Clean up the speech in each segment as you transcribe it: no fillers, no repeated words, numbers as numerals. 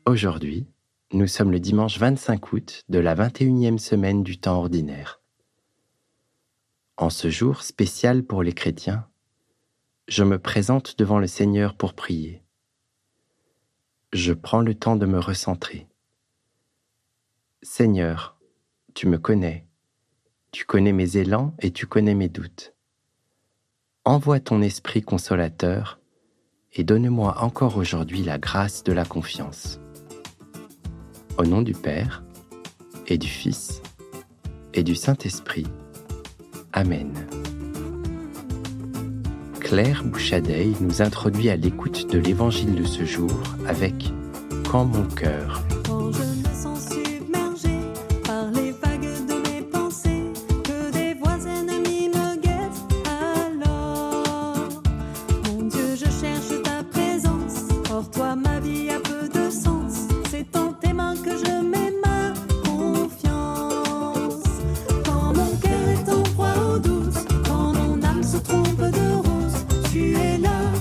Aujourd'hui, nous sommes le dimanche 25 août de la 21e semaine du temps ordinaire. En ce jour spécial pour les chrétiens, je me présente devant le Seigneur pour prier. Je prends le temps de me recentrer. Seigneur, tu me connais, tu connais mes élans et tu connais mes doutes. Envoie ton esprit consolateur et donne-moi encore aujourd'hui la grâce de la confiance. Au nom du Père, et du Fils, et du Saint-Esprit. Amen. Claire Bouchadeille nous introduit à l'écoute de l'Évangile de ce jour avec « Quand mon cœur ». Quand je me sens submergée par les vagues de mes pensées, que des voix ennemies me guettent, alors, mon Dieu, je cherche ta présence. Hors toi, ma vie a peu de sens. C'est dans tes mains que je mets ma confiance. Quand mon cœur est en proie au doute, quand mon âme se trompe de route, tu es là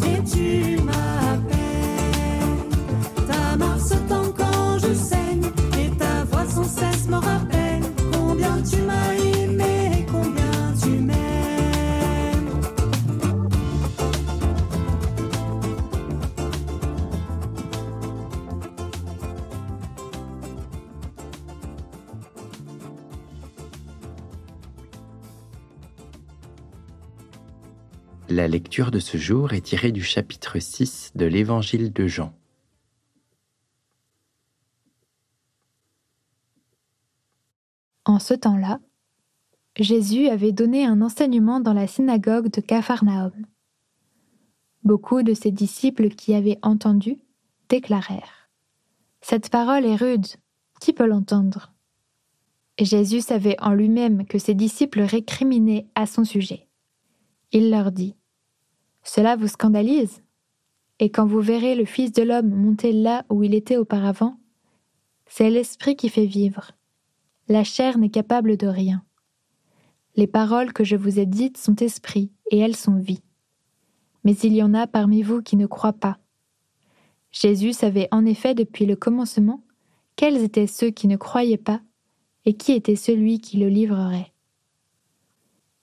et tu m'appelles. Ta main se tend quand je saigne et ta voix sans cesse me rappelle combien tu m'as aimé, combien tu m'aimes. La lecture de ce jour est tirée du chapitre 6 de l'Évangile de Jean. En ce temps-là, Jésus avait donné un enseignement dans la synagogue de Capharnaüm. Beaucoup de ses disciples qui avaient entendu déclarèrent : « Cette parole est rude, qui peut l'entendre ?» Et Jésus savait en lui-même que ses disciples récriminaient à son sujet. Il leur dit : « Cela vous scandalise ? Et quand vous verrez le Fils de l'homme monter là où il était auparavant, c'est l'Esprit qui fait vivre. La chair n'est capable de rien. Les paroles que je vous ai dites sont esprit et elles sont vie. Mais il y en a parmi vous qui ne croient pas. » Jésus savait en effet depuis le commencement quels étaient ceux qui ne croyaient pas et qui était celui qui le livrerait.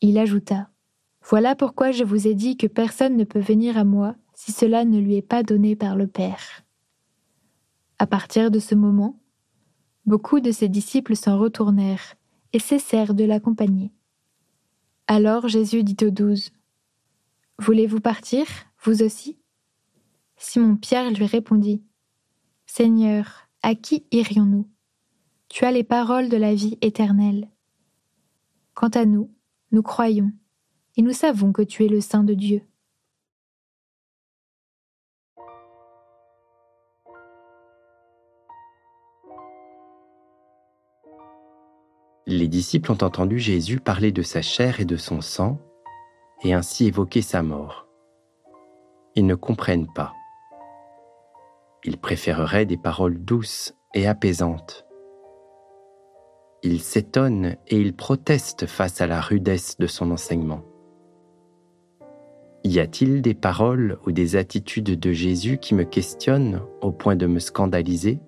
Il ajouta : « Voilà pourquoi je vous ai dit que personne ne peut venir à moi si cela ne lui est pas donné par le Père. » À partir de ce moment, beaucoup de ses disciples s'en retournèrent et cessèrent de l'accompagner. Alors Jésus dit aux 12 : « Voulez-vous partir, vous aussi ? » Simon-Pierre lui répondit : « Seigneur, à qui irions-nous ? Tu as les paroles de la vie éternelle. Quant à nous, nous croyons, et nous savons que tu es le Saint de Dieu. » Les disciples ont entendu Jésus parler de sa chair et de son sang, et ainsi évoquer sa mort. Ils ne comprennent pas. Ils préféreraient des paroles douces et apaisantes. Ils s'étonnent et ils protestent face à la rudesse de son enseignement. Y a-t-il des paroles ou des attitudes de Jésus qui me questionnent au point de me scandaliser ?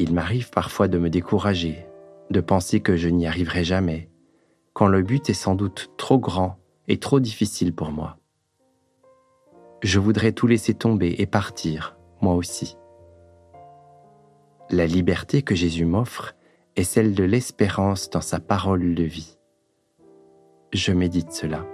Il m'arrive parfois de me décourager, de penser que je n'y arriverai jamais, quand le but est sans doute trop grand et trop difficile pour moi. Je voudrais tout laisser tomber et partir, moi aussi. La liberté que Jésus m'offre est celle de l'espérance dans sa parole de vie. Je médite cela.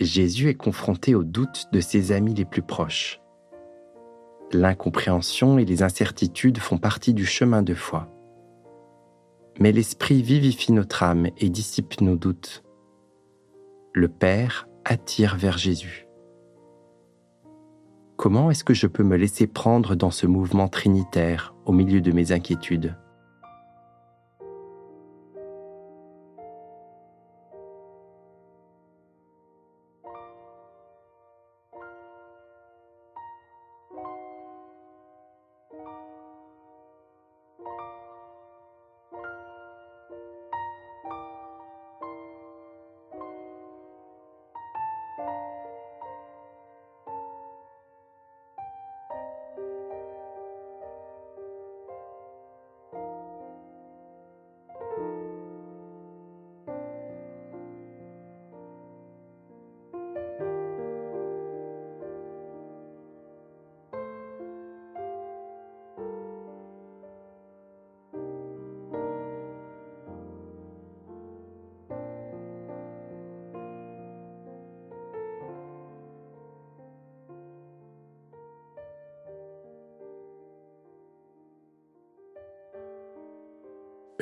Jésus est confronté aux doutes de ses amis les plus proches. L'incompréhension et les incertitudes font partie du chemin de foi. Mais l'Esprit vivifie notre âme et dissipe nos doutes. Le Père attire vers Jésus. Comment est-ce que je peux me laisser prendre dans ce mouvement trinitaire au milieu de mes inquiétudes ?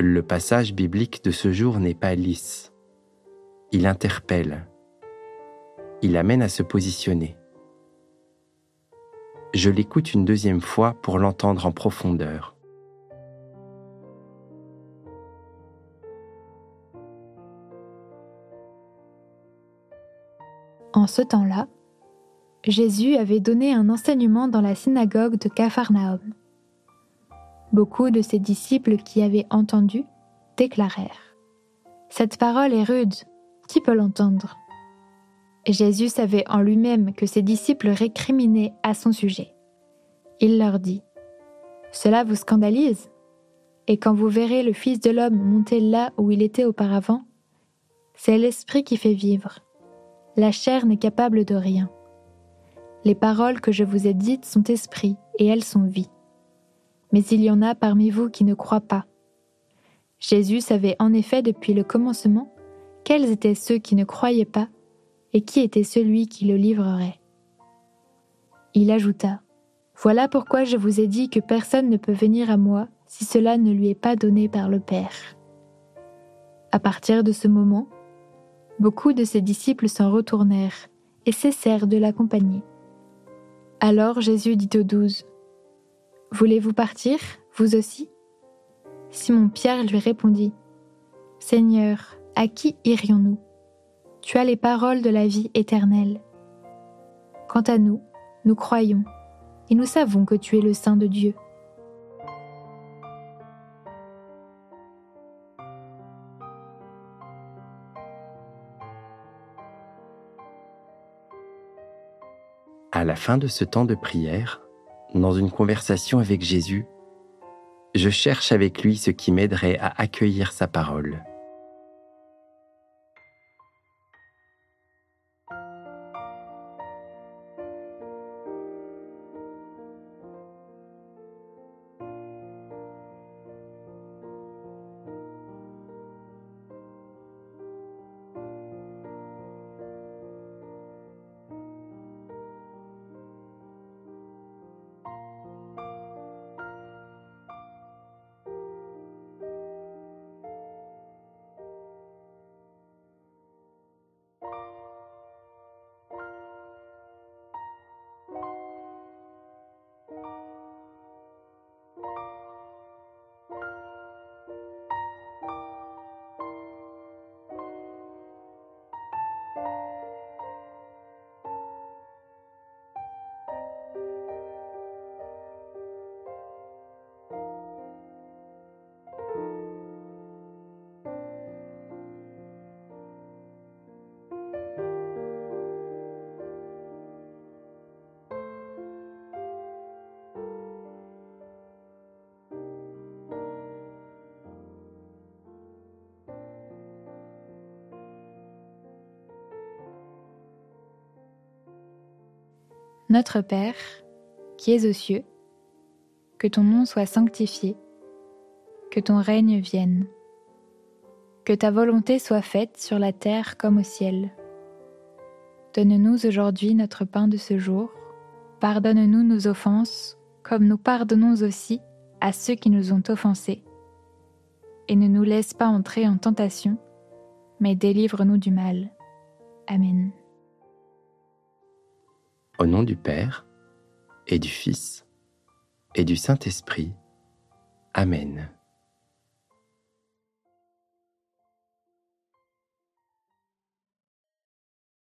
Le passage biblique de ce jour n'est pas lisse. Il interpelle. Il amène à se positionner. Je l'écoute une deuxième fois pour l'entendre en profondeur. En ce temps-là, Jésus avait donné un enseignement dans la synagogue de Capharnaüm. Beaucoup de ses disciples qui avaient entendu déclarèrent : « Cette parole est rude, qui peut l'entendre ?» Et Jésus savait en lui-même que ses disciples récriminaient à son sujet. Il leur dit : « Cela vous scandalise ? Et quand vous verrez le Fils de l'homme monter là où il était auparavant, c'est l'Esprit qui fait vivre. La chair n'est capable de rien. Les paroles que je vous ai dites sont esprit et elles sont vie. Mais il y en a parmi vous qui ne croient pas. » Jésus savait en effet depuis le commencement quels étaient ceux qui ne croyaient pas et qui était celui qui le livrerait. Il ajouta : « Voilà pourquoi je vous ai dit que personne ne peut venir à moi si cela ne lui est pas donné par le Père. » À partir de ce moment, beaucoup de ses disciples s'en retournèrent et cessèrent de l'accompagner. Alors Jésus dit aux 12 : « Voulez-vous partir, vous aussi ? » Simon-Pierre lui répondit : « Seigneur, à qui irions-nous ? Tu as les paroles de la vie éternelle. Quant à nous, nous croyons, et nous savons que tu es le Saint de Dieu. » À la fin de ce temps de prière, dans une conversation avec Jésus, je cherche avec lui ce qui m'aiderait à accueillir sa parole. Notre Père, qui es aux cieux, que ton nom soit sanctifié, que ton règne vienne. Que ta volonté soit faite sur la terre comme au ciel. Donne-nous aujourd'hui notre pain de ce jour. Pardonne-nous nos offenses, comme nous pardonnons aussi à ceux qui nous ont offensés. Et ne nous laisse pas entrer en tentation, mais délivre-nous du mal. Amen. Au nom du Père, et du Fils, et du Saint-Esprit. Amen.